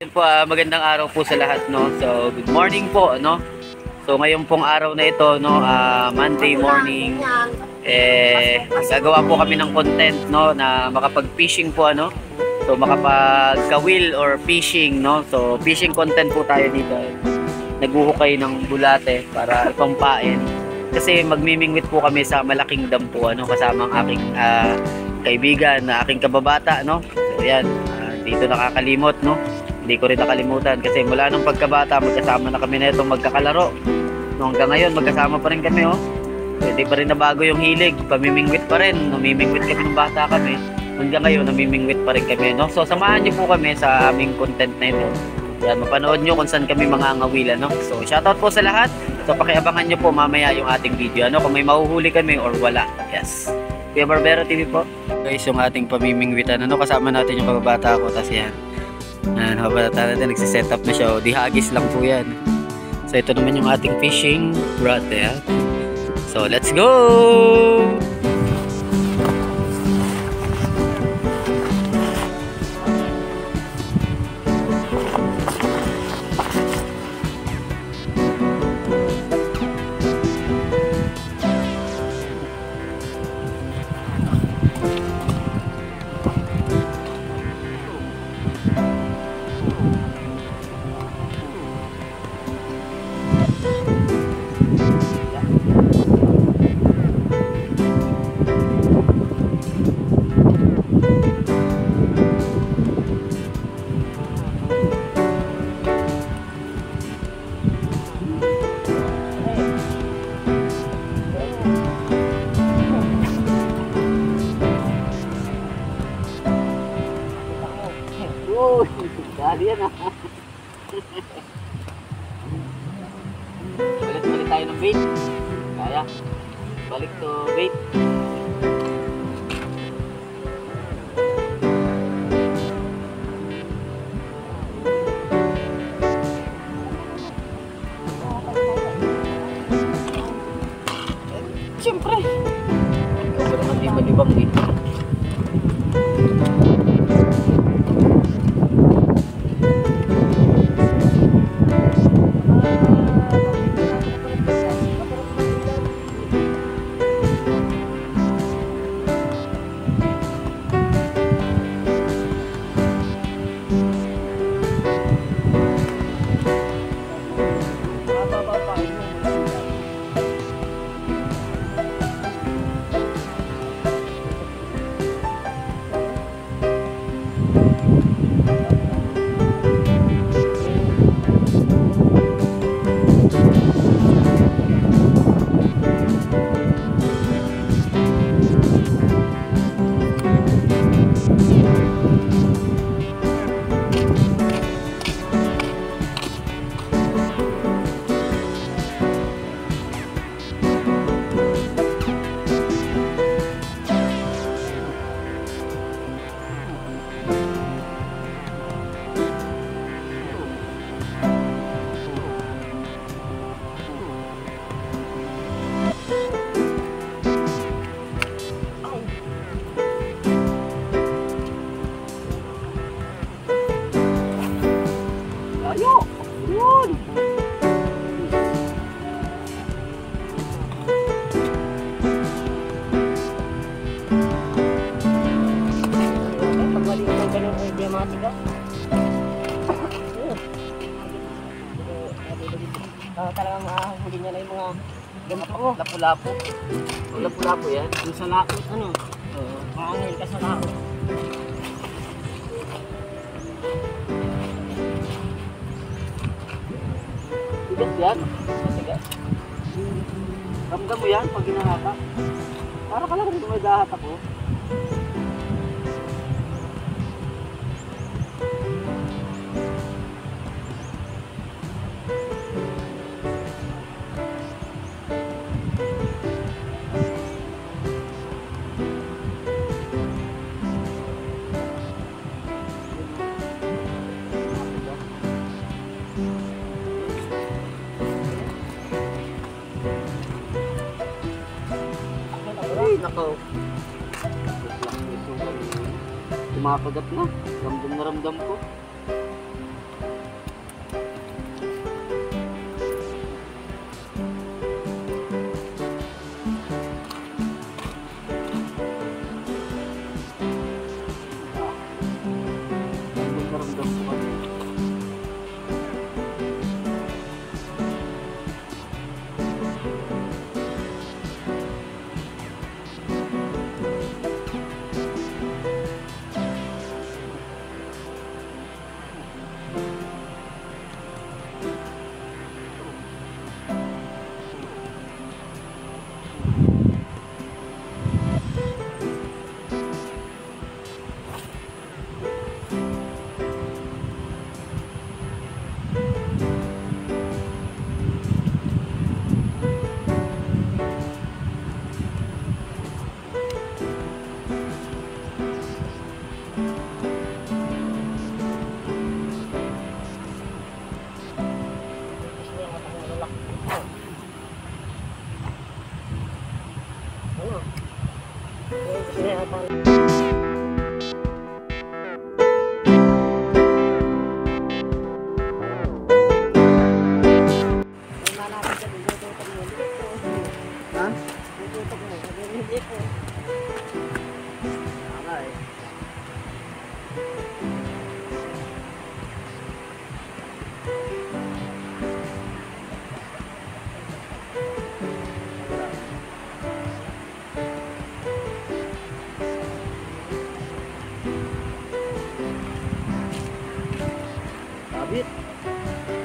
Yun po, magandang araw po sa lahat, no. So, good morning po, no. So, ngayon pong araw na ito, no, Monday morning, gagawa po kami ng content, no, na makapag-fishing po, ano. So, makapag-kawil or fishing, no. So, fishing content po tayo dito. Naghuhukay ng bulate para ipampain. Kasi magmimingwit po kami sa malaking dam po, ano, kasama ang aking kaibigan, na aking kababata, no. So, yan, dito nakakalimot, no. Hindi ko rin nakalimutan kasi mula nung pagkabata magkasama na kami na itong magkakalaro. Hanggang ngayon magkasama pa rin kami, oh. Hindi pa rin nabago yung hilig, pamimingwit pa rin. Namimingwit kami nung bata kami. Hanggang ngayon namimingwit pa rin kami, no. So samahan niyo po kami sa aming content na ito. Yan, mapanood niyo kung saan kami mangangawilan, no. So shoutout po sa lahat. So pakiabangan niyo po mamaya yung ating video, ano, kung may mahuhuli kami or wala. Yes. Kuya Barbero TV po. Guys, yung ating pamimingwitan, ano, kasama natin yung kababata ko, tas yan. Habata natin, nagsiset up na siya. O, di hagis lang po yan. So ito naman yung ating fishing rod there. So let's go! Dali yan, Balik tayo ng bait. Kaya. Balik to bait. Siyempre. Ikaw ba naman di malibang dito? Talagang huli niya na yung mga gamot ko. Lapu-lapu. Lapu-lapu yan. Yung sa lakot, ano? Maangil ka sa lakot. Tigas yan. Matigas. Ramdam mo yan pag ginahatak. Para ka lang rin may dahatak ko. Ay, nako. Kumakagat na. Ramdam na ramdam ko. Ha? Sabit.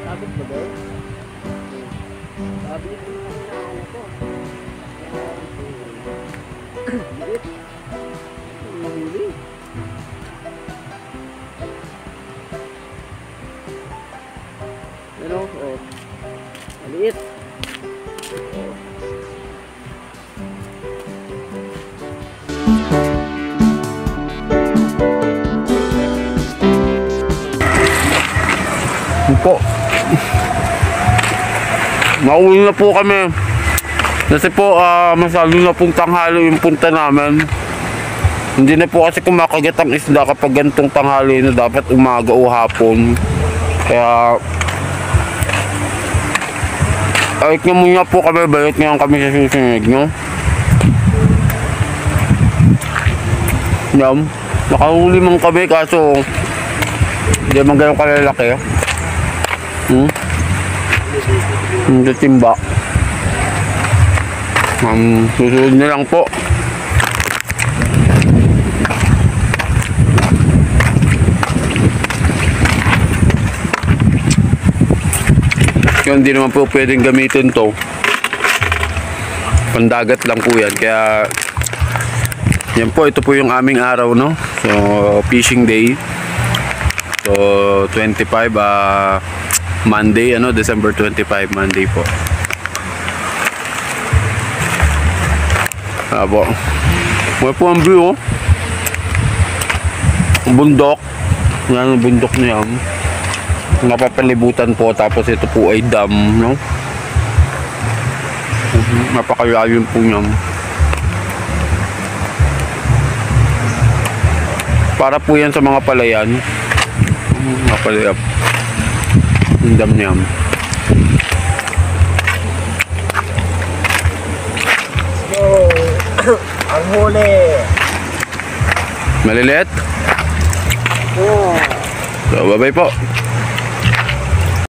Sabit ba daw? Sabit yung ano ko. Sabit. Mahuli. Ano? Oh. Maliit. Oh. Po. Mauwi na po kami. Kasi po masyado na pong tanghali yung punta namin. Hindi na po kasi kumakagat ang isda kapag gantong tanghali na dapat umaga o hapon. Kaya balik na muna po kami. Balik ngayon kami sa susunod, no? Yan. Nakahuli man kami kaso hindi man ganun kalalaki. Hindi timba. Susunod na lang po. Yun, hindi naman po pwedeng gamitin to. Pandagat lang po yan. Kaya yan po, ito po yung aming araw, no? So fishing day. So 25 Monday, ano, December 25, Monday po. Abo. May po ang view, oh. Bundok. Yan ang bundok niya. Napapalibutan po, tapos ito po ay dam, no? Napakalalim po niya. Para po yan sa mga palayan. Mapalayap. Yung dam niya. So, ang huli. Maliliit? Oh. So, bye-bye po.